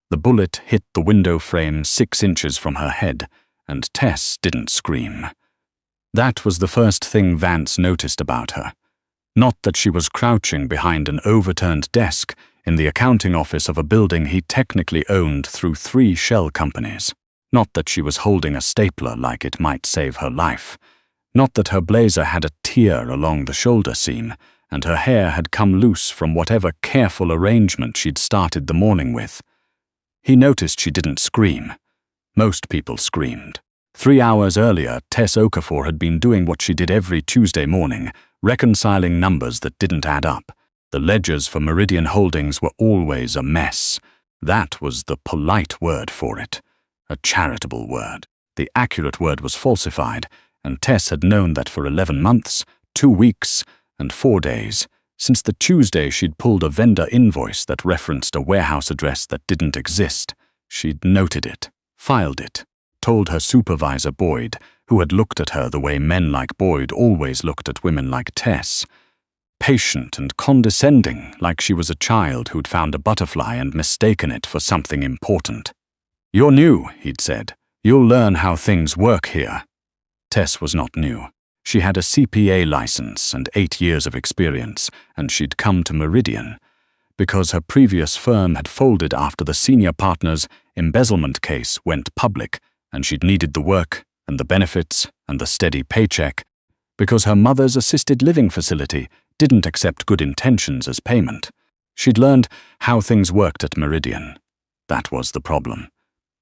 The bullet hit the window frame 6 inches from her head, and Tess didn't scream. That was the first thing Vance noticed about her. Not that she was crouching behind an overturned desk in the accounting office of a building he technically owned through 3 shell companies. Not that she was holding a stapler like it might save her life. Not that her blazer had a tear along the shoulder seam, and her hair had come loose from whatever careful arrangement she'd started the morning with. He noticed she didn't scream. Most people screamed. 3 hours earlier, Tess Okafor had been doing what she did every Tuesday morning, reconciling numbers that didn't add up. The ledgers for Meridian Holdings were always a mess. That was the polite word for it. A charitable word. The accurate word was falsified, and Tess had known that for 11 months, 2 weeks, and 4 days, since the Tuesday she'd pulled a vendor invoice that referenced a warehouse address that didn't exist. She'd noted it, filed it, told her supervisor Boyd, who had looked at her the way men like Boyd always looked at women like Tess. Patient and condescending, like she was a child who'd found a butterfly and mistaken it for something important. "You're new," he'd said. "You'll learn how things work here." Tess was not new. She had a CPA license and 8 years of experience, and she'd come to Meridian because her previous firm had folded after the senior partner's embezzlement case went public, and she'd needed the work and the benefits and the steady paycheck because her mother's assisted living facility didn't accept good intentions as payment. She'd learned how things worked at Meridian. That was the problem.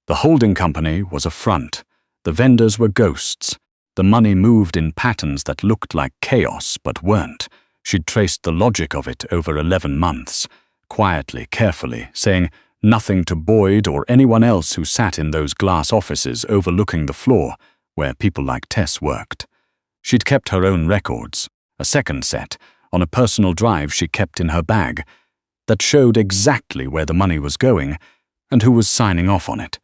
The holding company was a front. The vendors were ghosts. The money moved in patterns that looked like chaos but weren't. She'd traced the logic of it over 11 months, quietly, carefully, saying nothing to Boyd or anyone else who sat in those glass offices overlooking the floor where people like Tess worked. She'd kept her own records, a second set, on a personal drive she kept in her bag, that showed exactly where the money was going and who was signing off on it.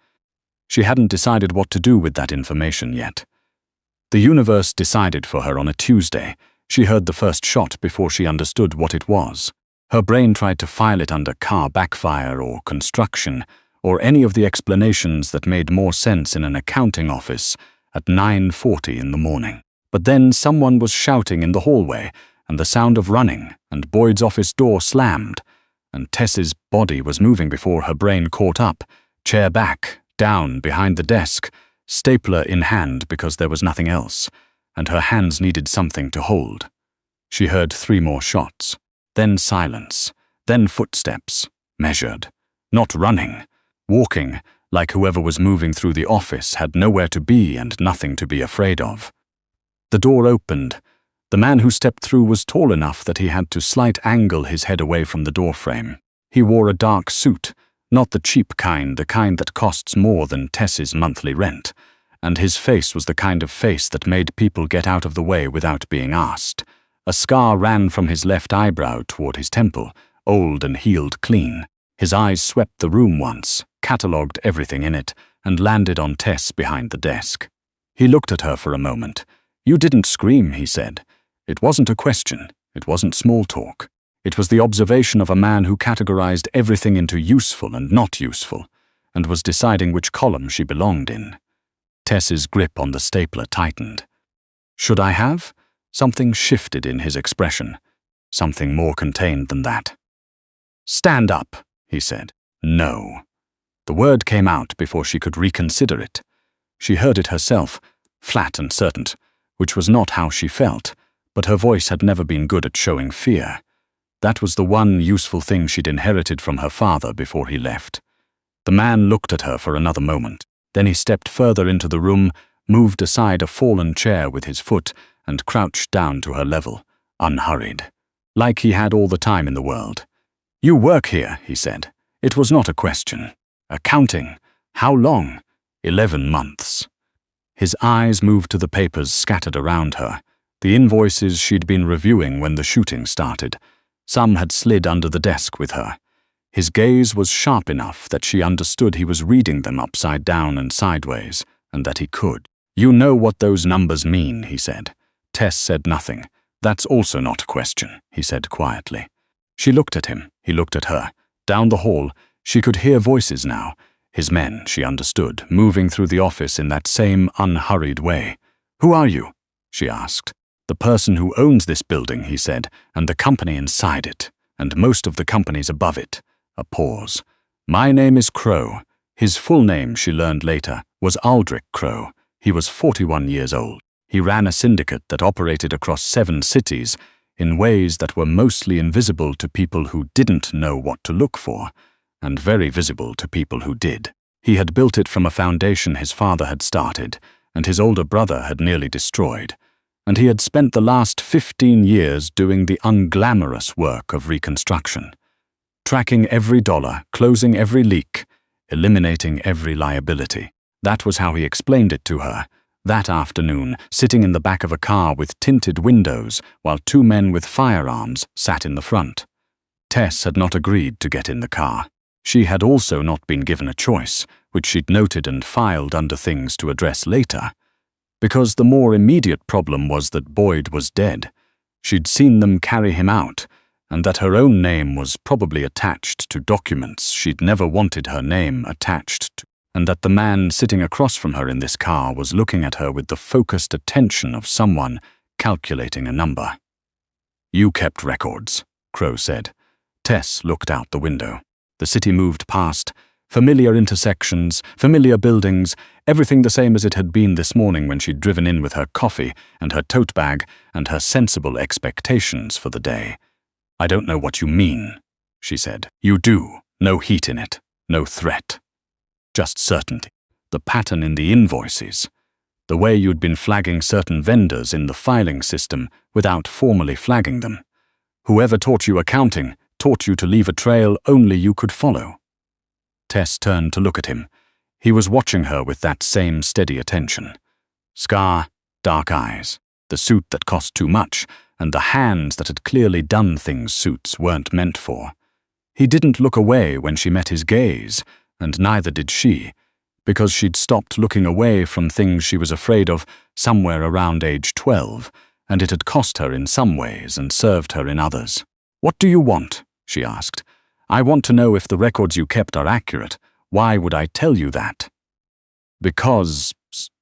She hadn't decided what to do with that information yet. The universe decided for her on a Tuesday. She heard the first shot before she understood what it was. Her brain tried to file it under car backfire or construction, or any of the explanations that made more sense in an accounting office at 9:40 in the morning. But then someone was shouting in the hallway, and the sound of running, and Boyd's office door slammed, and Tess's body was moving before her brain caught up, chair back, down behind the desk, stapler in hand because there was nothing else, and her hands needed something to hold. She heard 3 more shots, then silence, then footsteps, measured, not running, walking, like whoever was moving through the office had nowhere to be and nothing to be afraid of. The door opened. The man who stepped through was tall enough that he had to slight angle his head away from the doorframe. He wore a dark suit, not the cheap kind, the kind that costs more than Tess's monthly rent, and his face was the kind of face that made people get out of the way without being asked. A scar ran from his left eyebrow toward his temple, old and healed clean. His eyes swept the room once, catalogued everything in it, and landed on Tess behind the desk. He looked at her for a moment. "You didn't scream," he said. It wasn't a question. It wasn't small talk. It was the observation of a man who categorized everything into useful and not useful, and was deciding which column she belonged in. Tess's grip on the stapler tightened. "Should I have?" Something shifted in his expression. Something more contained than that. "Stand up," he said. "No." The word came out before she could reconsider it. She heard it herself, flat and certain, which was not how she felt, but her voice had never been good at showing fear. That was the one useful thing she'd inherited from her father before he left. The man looked at her for another moment. Then he stepped further into the room, moved aside a fallen chair with his foot, and crouched down to her level, unhurried, like he had all the time in the world. "You work here," he said. It was not a question. "Accounting. How long?" 11 months. His eyes moved to the papers scattered around her, the invoices she'd been reviewing when the shooting started. Some had slid under the desk with her. His gaze was sharp enough that she understood he was reading them upside down and sideways, and that he could. "You know what those numbers mean," he said. Tess said nothing. "That's also not a question," he said quietly. She looked at him. He looked at her. Down the hall, She could hear voices now, his men, she understood, moving through the office in that same unhurried way. "Who are you?" she asked. "The person who owns this building," he said, "and the company inside it, and most of the companies above it." A pause. "My name is Crow." His full name, she learned later, was Aldrich Crow. He was 41 years old. He ran a syndicate that operated across 7 cities in ways that were mostly invisible to people who didn't know what to look for, and very visible to people who did. He had built it from a foundation his father had started, and his older brother had nearly destroyed, and he had spent the last 15 years doing the unglamorous work of reconstruction, tracking every dollar, closing every leak, eliminating every liability. That was how he explained it to her, that afternoon, sitting in the back of a car with tinted windows while 2 men with firearms sat in the front. Tess had not agreed to get in the car. She had also not been given a choice, which she'd noted and filed under things to address later. Because the more immediate problem was that Boyd was dead. She'd seen them carry him out, and that her own name was probably attached to documents she'd never wanted her name attached to, and that the man sitting across from her in this car was looking at her with the focused attention of someone calculating a number. "You kept records," Crow said. Tess looked out the window. The city moved past, familiar intersections, familiar buildings, everything the same as it had been this morning when she'd driven in with her coffee and her tote bag and her sensible expectations for the day. "I don't know what you mean," she said. "You do. No heat in it. No threat. Just certainty. The pattern in the invoices. The way you'd been flagging certain vendors in the filing system without formally flagging them. Whoever taught you accounting taught you to leave a trail only you could follow." Tess turned to look at him. He was watching her with that same steady attention. Scar, dark eyes, the suit that cost too much, and the hands that had clearly done things suits weren't meant for. He didn't look away when she met his gaze, and neither did she, because she'd stopped looking away from things she was afraid of somewhere around age 12, and it had cost her in some ways and served her in others. "What do you want?" she asked. "I want to know if the records you kept are accurate. Why would I tell you that?" "Because,"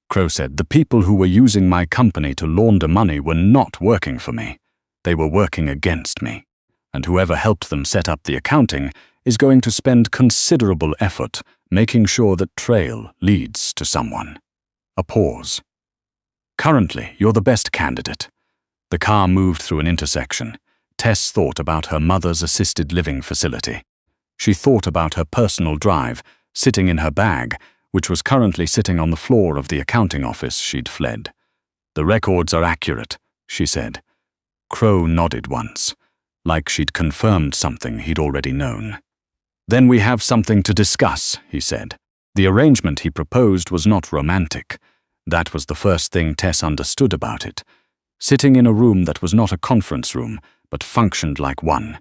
Crow said, "the people who were using my company to launder money were not working for me. They were working against me. And whoever helped them set up the accounting is going to spend considerable effort making sure that trail leads to someone." A pause. "Currently, you're the best candidate." The car moved through an intersection. Tess thought about her mother's assisted living facility. She thought about her personal drive, sitting in her bag, which was currently sitting on the floor of the accounting office she'd fled. "The records are accurate," she said. Crow nodded once, like she'd confirmed something he'd already known. "Then we have something to discuss," he said. The arrangement he proposed was not romantic. That was the first thing Tess understood about it. Sitting in a room that was not a conference room, but functioned like one.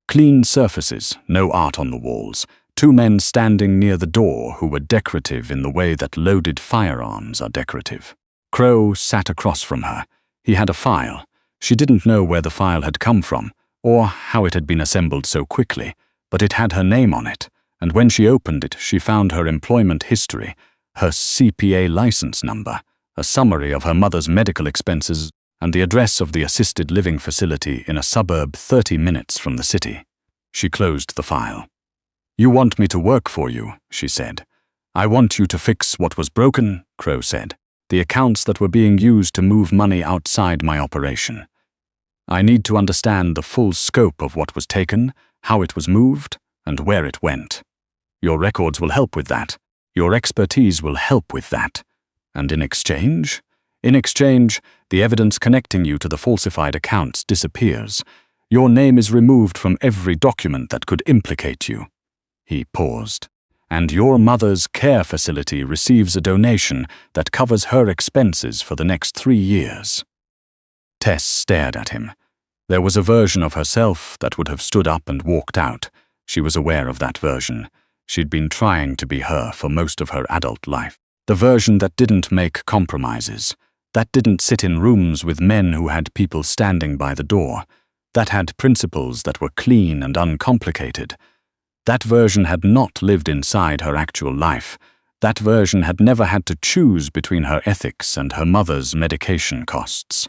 Clean surfaces, no art on the walls, 2 men standing near the door who were decorative in the way that loaded firearms are decorative. Crow sat across from her. He had a file. She didn't know where the file had come from, or how it had been assembled so quickly, but it had her name on it, and when she opened it, she found her employment history, her CPA license number, a summary of her mother's medical expenses, and the address of the assisted living facility in a suburb 30 minutes from the city. She closed the file. "You want me to work for you," she said. "I want you to fix what was broken," Crow said. "The accounts that were being used to move money outside my operation. I need to understand the full scope of what was taken, how it was moved, and where it went. Your records will help with that. Your expertise will help with that. And in exchange? In exchange, the evidence connecting you to the falsified accounts disappears. Your name is removed from every document that could implicate you." He paused. "And your mother's care facility receives a donation that covers her expenses for the next 3 years. Tess stared at him. There was a version of herself that would have stood up and walked out. She was aware of that version. She'd been trying to be her for most of her adult life. The version that didn't make compromises, that didn't sit in rooms with men who had people standing by the door, that had principles that were clean and uncomplicated. That version had not lived inside her actual life. That version had never had to choose between her ethics and her mother's medication costs.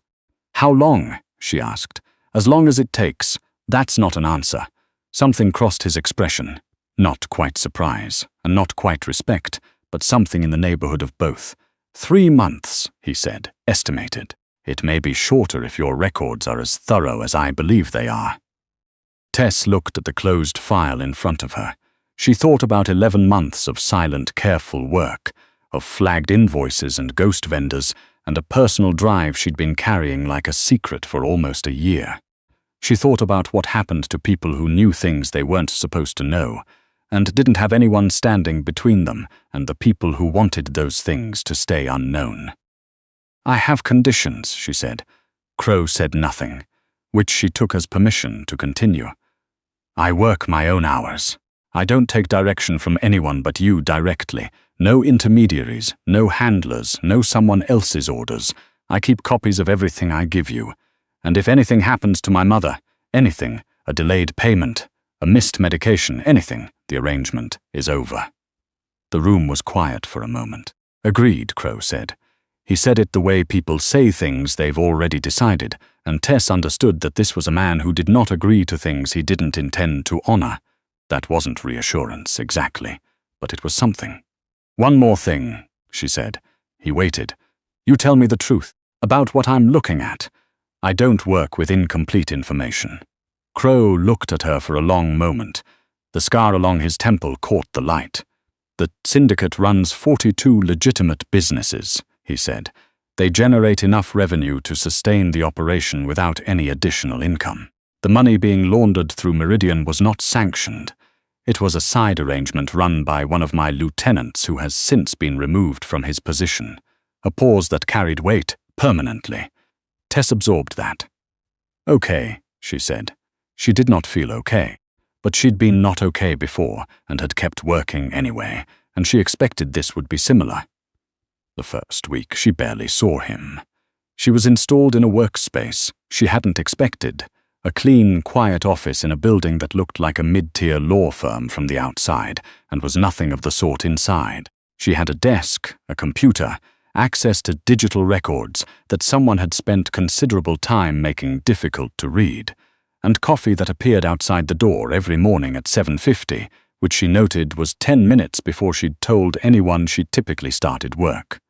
"How long?" she asked. "As long as it takes." That's not an answer. Something crossed his expression. Not quite surprise, and not quite respect, but something in the neighborhood of both. 3 months, he said, estimated. It may be shorter if your records are as thorough as I believe they are. Tess looked at the closed file in front of her. She thought about 11 months of silent, careful work, of flagged invoices and ghost vendors, and a personal drive she'd been carrying like a secret for almost a year. She thought about what happened to people who knew things they weren't supposed to know, and didn't have anyone standing between them and the people who wanted those things to stay unknown. "I have conditions," she said. Crow said nothing, which she took as permission to continue. "I work my own hours. I don't take direction from anyone but you directly. No intermediaries, no handlers, no someone else's orders. I keep copies of everything I give you. And if anything happens to my mother, anything, a delayed payment, a missed medication, anything, the arrangement is over." The room was quiet for a moment. "Agreed," Crow said. He said it the way people say things they've already decided, and Tess understood that this was a man who did not agree to things he didn't intend to honor. That wasn't reassurance, exactly, but it was something. "One more thing," she said. He waited. "You tell me the truth, about what I'm looking at. I don't work with incomplete information." Crow looked at her for a long moment. The scar along his temple caught the light. "The Syndicate runs 42 legitimate businesses," he said. "They generate enough revenue to sustain the operation without any additional income. The money being laundered through Meridian was not sanctioned. It was a side arrangement run by one of my lieutenants who has since been removed from his position. A pause that carried weight permanently. Tess absorbed that. "Okay," she said. She did not feel okay, but she'd been not okay before and had kept working anyway, and she expected this would be similar. The first week, she barely saw him. She was installed in a workspace she hadn't expected, a clean, quiet office in a building that looked like a mid-tier law firm from the outside and was nothing of the sort inside. She had a desk, a computer, access to digital records that someone had spent considerable time making difficult to read, and coffee that appeared outside the door every morning at 7:50, which she noted was 10 minutes before she'd told anyone she typically started work.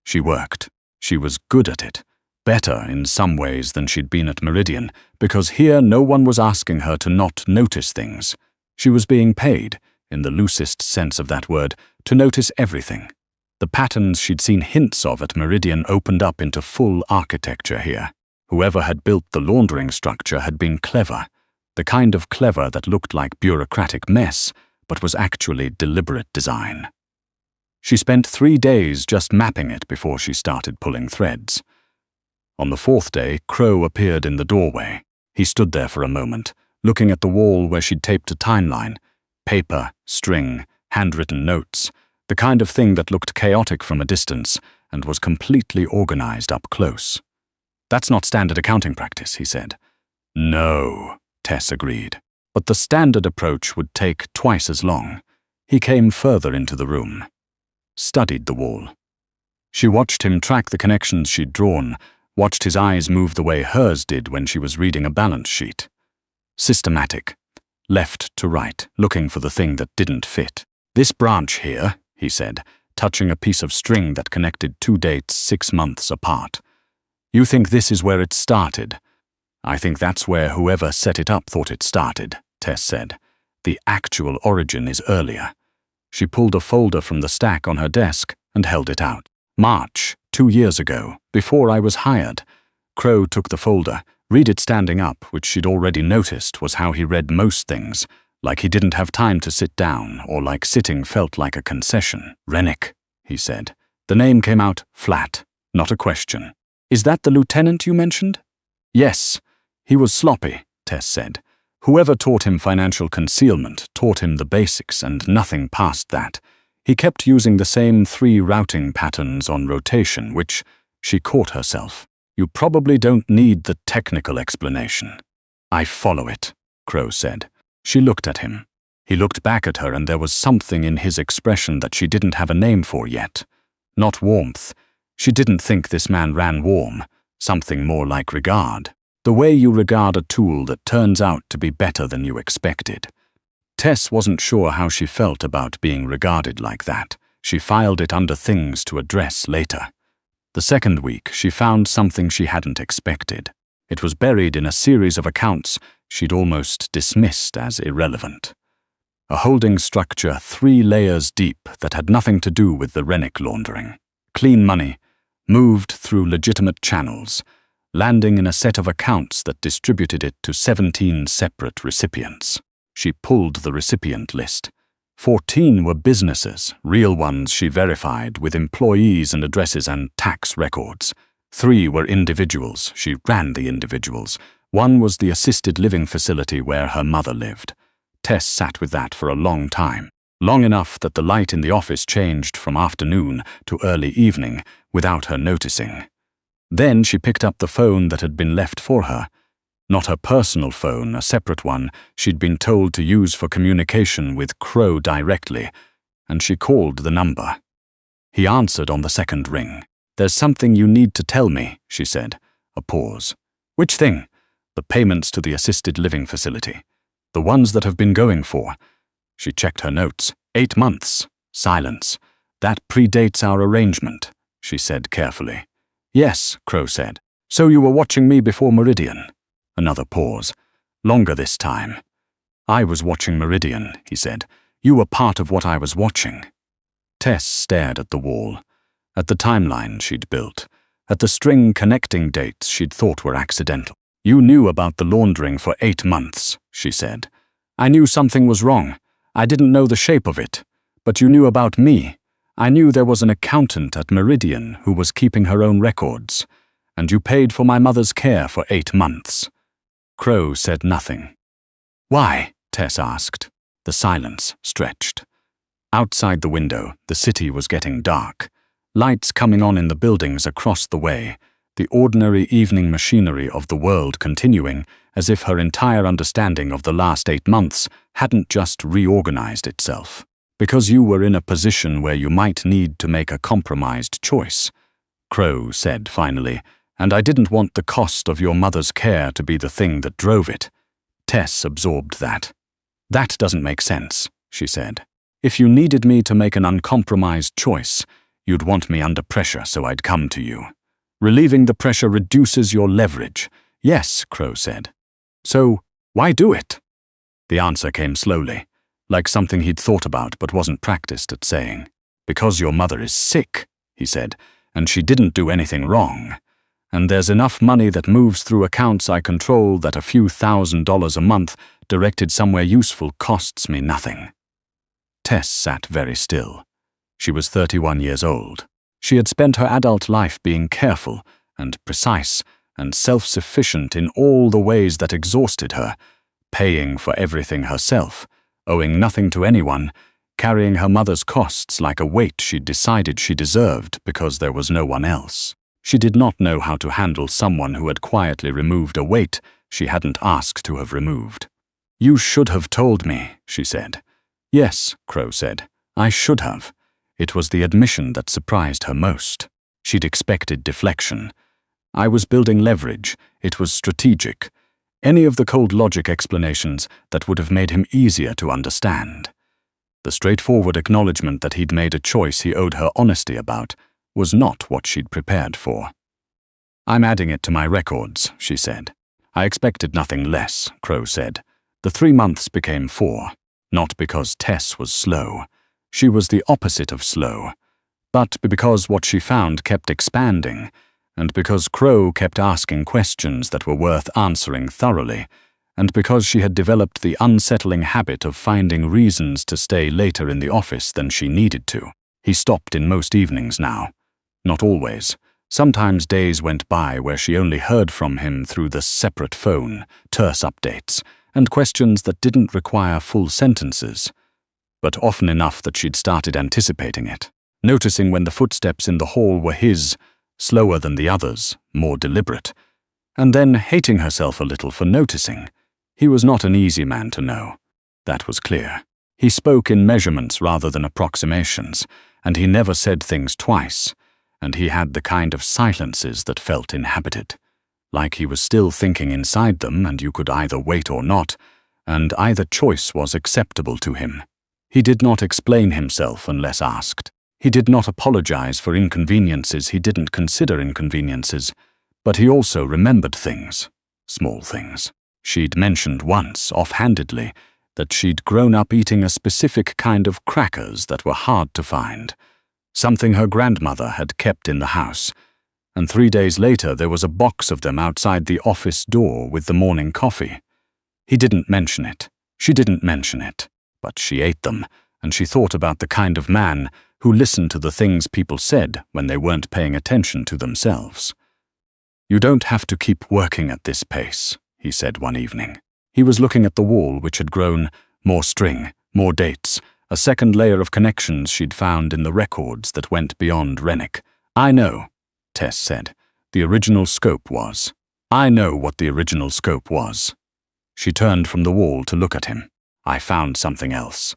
She worked. She was good at it. Better in some ways than she'd been at Meridian, because here no one was asking her to not notice things. She was being paid, in the loosest sense of that word, to notice everything. The patterns she'd seen hints of at Meridian opened up into full architecture here. Whoever had built the laundering structure had been clever, the kind of clever that looked like bureaucratic mess, but was actually deliberate design. She spent 3 days just mapping it before she started pulling threads. On the 4th day, Crow appeared in the doorway. He stood there for a moment, looking at the wall where she'd taped a timeline. Paper, string, handwritten notes, the kind of thing that looked chaotic from a distance and was completely organized up close. "That's not standard accounting practice," he said. "No," Tess agreed. But the standard approach would take twice as long. He came further into the room. Studied the wall. She watched him track the connections she'd drawn, watched his eyes move the way hers did when she was reading a balance sheet. Systematic. Left to right, looking for the thing that didn't fit. "This branch here," he said, touching a piece of string that connected 2 dates 6 months apart. "You think this is where it started? I think that's where whoever set it up thought it started," Tess said. "The actual origin is earlier." She pulled a folder from the stack on her desk and held it out. "March, 2 years ago, before I was hired." Crow took the folder. Read it standing up, which she'd already noticed was how he read most things, like he didn't have time to sit down, or like sitting felt like a concession. "Rennick," he said. The name came out flat, not a question. "Is that the lieutenant you mentioned?" "Yes. He was sloppy," Tess said. "Whoever taught him financial concealment taught him the basics and nothing past that. He kept using the same 3 routing patterns on rotation, which," she caught herself. "You probably don't need the technical explanation." "I follow it," Crow said. She looked at him. He looked back at her and there was something in his expression that she didn't have a name for yet. Not warmth. She didn't think this man ran warm. Something more like regard. The way you regard a tool that turns out to be better than you expected. Tess wasn't sure how she felt about being regarded like that. She filed it under things to address later. The second week, she found something she hadn't expected. It was buried in a series of accounts she'd almost dismissed as irrelevant. A holding structure 3 layers deep that had nothing to do with the Rennick laundering. Clean money, moved through legitimate channels, landing in a set of accounts that distributed it to 17 separate recipients. She pulled the recipient list. 14 were businesses, real ones she verified with employees and addresses and tax records. 3 were individuals. She ran the individuals. 1 was the assisted living facility where her mother lived. Tess sat with that for a long time, long enough that the light in the office changed from afternoon to early evening without her noticing. Then she picked up the phone that had been left for her. Not her personal phone, a separate one she'd been told to use for communication with Crow directly, and she called the number. He answered on the second ring. "There's something you need to tell me," she said. A pause. "Which thing?" "The payments to the assisted living facility. The ones that have been going for." She checked her notes. 8 months. Silence. "That predates our arrangement," she said carefully. "Yes," Crow said. "So you were watching me before Meridian?" Another pause. Longer this time. "I was watching Meridian," he said. "You were part of what I was watching." Tess stared at the wall, at the timeline she'd built, at the string connecting dates she'd thought were accidental. "You knew about the laundering for 8 months, she said. "I knew something was wrong. I didn't know the shape of it. But you knew about me. I knew there was an accountant at Meridian who was keeping her own records. And you paid for my mother's care for 8 months. Crow said nothing. "Why?" Tess asked. The silence stretched. Outside the window, the city was getting dark. Lights coming on in the buildings across the way. The ordinary evening machinery of the world continuing, as if her entire understanding of the last 8 months hadn't just reorganized itself. "Because you were in a position where you might need to make a compromised choice," Crow said finally, "and I didn't want the cost of your mother's care to be the thing that drove it." Tess absorbed that. "That doesn't make sense," she said. "If you needed me to make an uncompromised choice, you'd want me under pressure so I'd come to you. Relieving the pressure reduces your leverage." "Yes," Crow said. "So, why do it?" The answer came slowly, like something he'd thought about but wasn't practiced at saying. "Because your mother is sick," he said, "and she didn't do anything wrong. And there's enough money that moves through accounts I control that a few $1,000s a month directed somewhere useful costs me nothing." Tess sat very still. She was 31 years old. She had spent her adult life being careful and precise and self-sufficient in all the ways that exhausted her, paying for everything herself, owing nothing to anyone, carrying her mother's costs like a weight she'd decided she deserved because there was no one else. She did not know how to handle someone who had quietly removed a weight she hadn't asked to have removed. "You should have told me," she said. "Yes," Crow said, "I should have." It was the admission that surprised her most. She'd expected deflection. "I was building leverage. It was strategic." Any of the cold logic explanations that would have made him easier to understand. The straightforward acknowledgement that he'd made a choice he owed her honesty about was not what she'd prepared for. "I'm adding it to my records," she said. "I expected nothing less," Crow said. The 3 months became 4, not because Tess was slow. She was the opposite of slow, but because what she found kept expanding, and because Crow kept asking questions that were worth answering thoroughly, and because she had developed the unsettling habit of finding reasons to stay later in the office than she needed to. He stopped in most evenings now. Not always. Sometimes days went by where she only heard from him through the separate phone, terse updates, and questions that didn't require full sentences, but often enough that she'd started anticipating it, noticing when the footsteps in the hall were his, slower than the others, more deliberate, and then hating herself a little for noticing. He was not an easy man to know. That was clear. He spoke in measurements rather than approximations, and he never said things twice, and he had the kind of silences that felt inhabited, like he was still thinking inside them and you could either wait or not, and either choice was acceptable to him. He did not explain himself unless asked. He did not apologize for inconveniences he didn't consider inconveniences, but he also remembered things, small things. She'd mentioned once, offhandedly, that she'd grown up eating a specific kind of crackers that were hard to find, something her grandmother had kept in the house, and 3 days later there was a box of them outside the office door with the morning coffee. He didn't mention it. She didn't mention it, but she ate them, and she thought about the kind of man who listened to the things people said when they weren't paying attention to themselves. "You don't have to keep working at this pace," he said one evening. He was looking at the wall which had grown, more string, more dates, a second layer of connections she'd found in the records that went beyond Rennick. "I know," Tess said. "The original scope was. I know what the original scope was." She turned from the wall to look at him. "I found something else."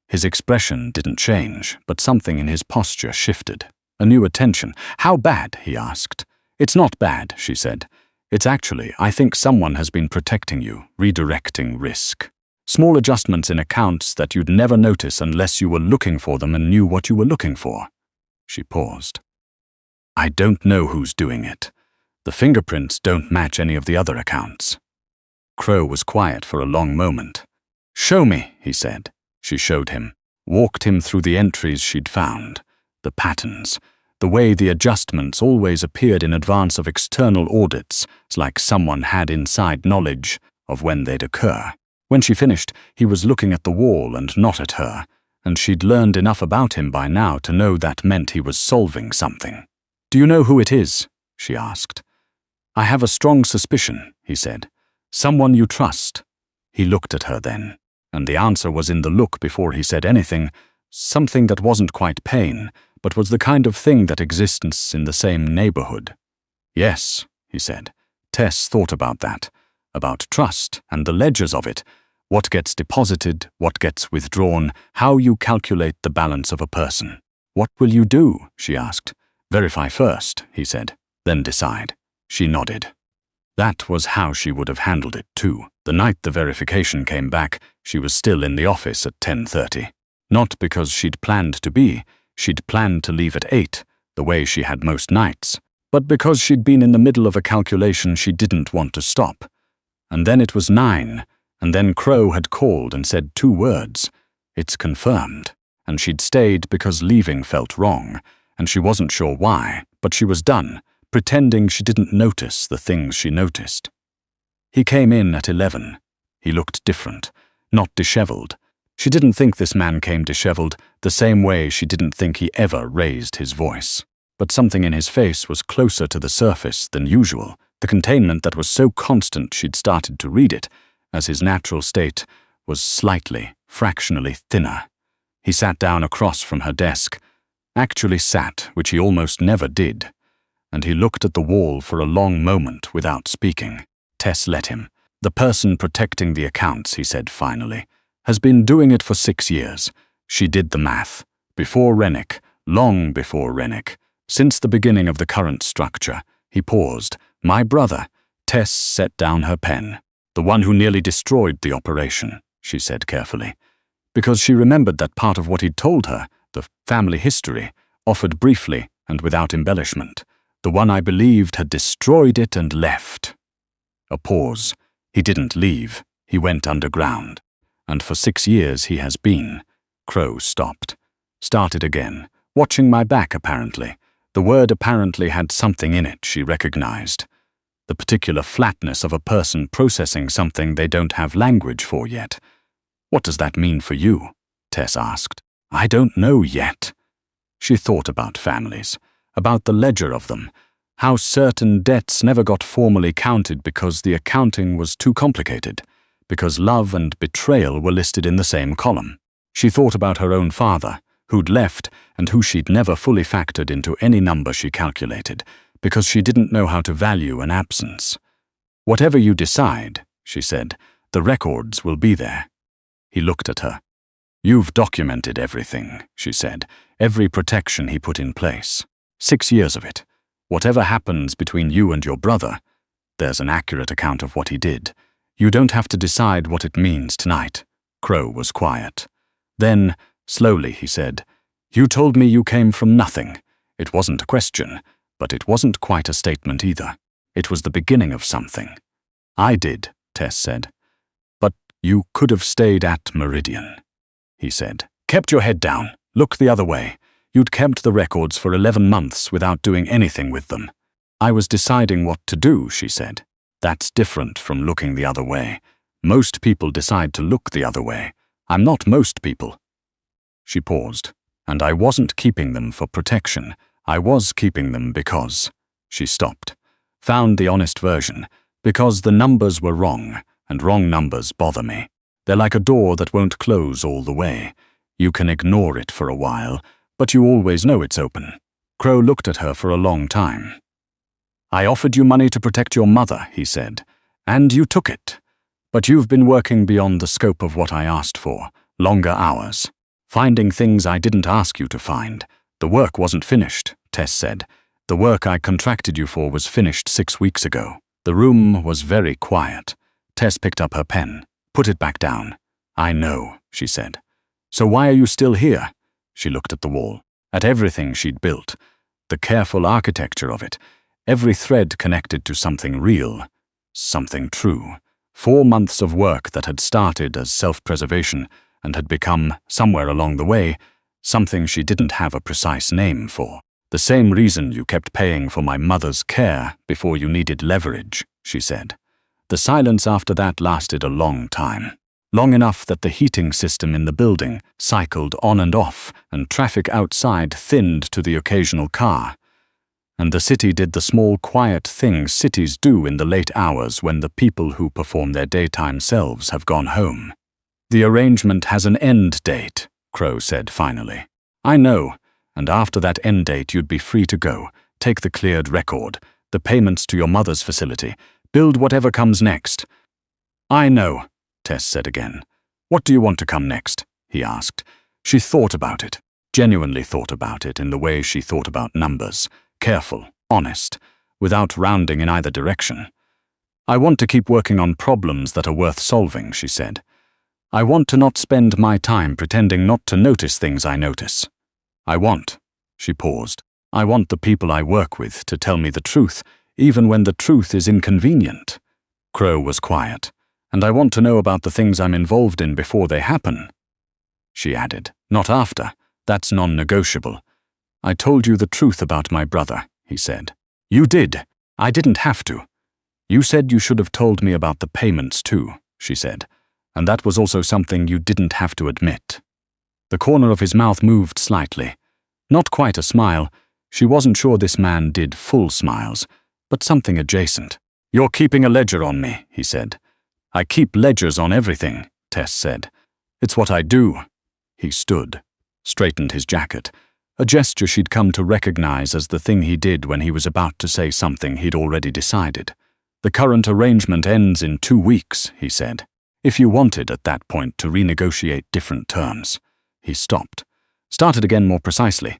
His expression didn't change, but something in his posture shifted. A new attention. "How bad?" he asked. "It's not bad," she said. "It's actually, I think someone has been protecting you, redirecting risk. Small adjustments in accounts that you'd never notice unless you were looking for them and knew what you were looking for." She paused. "I don't know who's doing it. The fingerprints don't match any of the other accounts." Crow was quiet for a long moment. "Show me," he said. She showed him, walked him through the entries she'd found, the patterns, the way the adjustments always appeared in advance of external audits, like someone had inside knowledge of when they'd occur. When she finished, he was looking at the wall and not at her, and she'd learned enough about him by now to know that meant he was solving something. "Do you know who it is?" she asked. "I have a strong suspicion," he said. "Someone you trust." He looked at her then, and the answer was in the look before he said anything, something that wasn't quite pain, but was the kind of thing that exists in the same neighborhood. "Yes," he said. Tess thought about that, about trust and the ledgers of it, what gets deposited, what gets withdrawn, how you calculate the balance of a person. "What will you do?" she asked. "Verify first," he said, "then decide." She nodded. That was how she would have handled it too. The night the verification came back, she was still in the office at 10:30. Not because she'd planned to be, she'd planned to leave at 8, the way she had most nights, but because she'd been in the middle of a calculation she didn't want to stop. And then it was 9, and then Crow had called and said 2 words. "It's confirmed." And she'd stayed because leaving felt wrong, and she wasn't sure why, but she was done, pretending she didn't notice the things she noticed. He came in at 11. He looked different, not disheveled. She didn't think this man came disheveled, the same way she didn't think he ever raised his voice. But something in his face was closer to the surface than usual, the containment that was so constant she'd started to read it, as his natural state was slightly, fractionally thinner. He sat down across from her desk, actually sat, which he almost never did, and he looked at the wall for a long moment without speaking. Tess let him. "The person protecting the accounts," he said finally, "has been doing it for 6 years. She did the math. Before Rennick, long before Rennick, since the beginning of the current structure." He paused. "My brother." Tess set down her pen. "The one who nearly destroyed the operation," she said carefully, because she remembered that part of what he'd told her, the family history, offered briefly and without embellishment. "The one I believed had destroyed it and left." A pause. "He didn't leave. He went underground. And for 6 years he has been." Crow stopped. Started again. "Watching my back, apparently." The word apparently had something in it she recognized. The particular flatness of a person processing something they don't have language for yet. "What does that mean for you?" Tess asked. "I don't know yet." She thought about families, about the ledger of them, how certain debts never got formally counted because the accounting was too complicated, because love and betrayal were listed in the same column. She thought about her own father, who'd left and who she'd never fully factored into any number she calculated, because she didn't know how to value an absence. "Whatever you decide," she said, "the records will be there." He looked at her. You've documented everything, she said, every protection he put in place. 6 years of it. Whatever happens between you and your brother, there's an accurate account of what he did. You don't have to decide what it means tonight. Crow was quiet. Then, slowly, he said, You told me you came from nothing. It wasn't a question, but it wasn't quite a statement either. It was the beginning of something. I did, Tess said. But you could have stayed at Meridian, he said. Kept your head down. Look the other way. You'd kept the records for 11 months without doing anything with them. I was deciding what to do, she said. That's different from looking the other way. Most people decide to look the other way. I'm not most people. She paused. And I wasn't keeping them for protection. I was keeping them because... She stopped. Found the honest version. Because the numbers were wrong, and wrong numbers bother me. They're like a door that won't close all the way. You can ignore it for a while, but you always know it's open. Crow looked at her for a long time. I offered you money to protect your mother, he said, and you took it. But you've been working beyond the scope of what I asked for, longer hours. Finding things I didn't ask you to find. The work wasn't finished, Tess said. The work I contracted you for was finished 6 weeks ago. The room was very quiet. Tess picked up her pen, put it back down. I know, she said. So why are you still here? She looked at the wall, at everything she'd built, the careful architecture of it, every thread connected to something real, something true. 4 months of work that had started as self-preservation and had become, somewhere along the way, something she didn't have a precise name for. The same reason you kept paying for my mother's care before you needed leverage, she said. The silence after that lasted a long time. Long enough that the heating system in the building cycled on and off, and traffic outside thinned to the occasional car. And the city did the small, quiet things cities do in the late hours when the people who perform their daytime selves have gone home. The arrangement has an end date, Crow said finally. I know, and after that end date you'd be free to go, take the cleared record, the payments to your mother's facility, build whatever comes next. I know, Tess said again. What do you want to come next? He asked. She thought about it, genuinely thought about it in the way she thought about numbers, careful, honest, without rounding in either direction. I want to keep working on problems that are worth solving, she said. I want to not spend my time pretending not to notice things I notice. She paused. I want the people I work with to tell me the truth, even when the truth is inconvenient. Crow was quiet. And I want to know about the things I'm involved in before they happen. She added, not after. That's non-negotiable. I told you the truth about my brother, he said. You did. I didn't have to. You said you should have told me about the payments too, she said. And that was also something you didn't have to admit. The corner of his mouth moved slightly. Not quite a smile. She wasn't sure this man did full smiles, but something adjacent. You're keeping a ledger on me, he said. I keep ledgers on everything, Tess said. It's what I do. He stood, straightened his jacket, a gesture she'd come to recognize as the thing he did when he was about to say something he'd already decided. The current arrangement ends in 2 weeks, he said. If you wanted at that point to renegotiate different terms. He stopped, started again more precisely.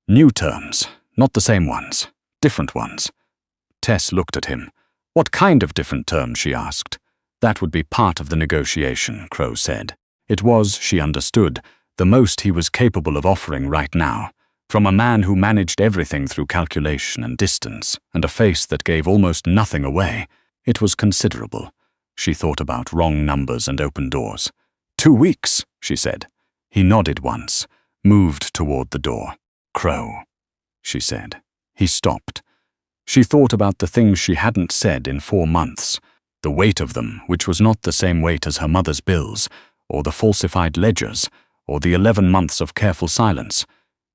New terms, not the same ones, different ones. Tess looked at him. What kind of different terms, she asked. That would be part of the negotiation, Crow said. It was, she understood, the most he was capable of offering right now. From a man who managed everything through calculation and distance, and a face that gave almost nothing away, it was considerable. She thought about wrong numbers and open doors. 2 weeks, she said. He nodded once, moved toward the door. Crow, she said. He stopped. She thought about the things she hadn't said in 4 months. The weight of them, which was not the same weight as her mother's bills, or the falsified ledgers, or the 11 months of careful silence.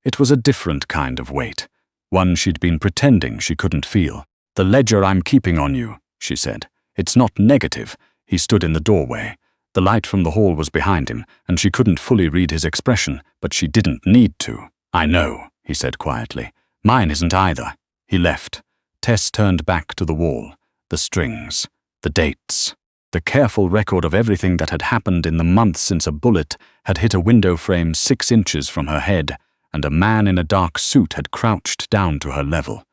It was a different kind of weight, one she'd been pretending she couldn't feel. The ledger I'm keeping on you, she said. It's not negative. He stood in the doorway. The light from the hall was behind him, and she couldn't fully read his expression, but she didn't need to. I know, he said quietly. Mine isn't either. He left. Tess turned back to the wall, the strings, the dates. the careful record of everything that had happened in the month since a bullet had hit a window frame 6 inches from her head, and a man in a dark suit had crouched down to her level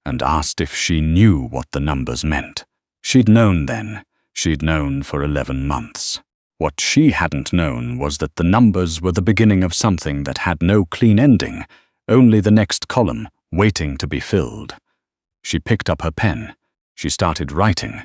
and asked if she knew what the numbers meant. She'd known then. She'd known for 11 months. What she hadn't known was that the numbers were the beginning of something that had no clean ending, only the next column waiting to be filled. She picked up her pen. She started writing.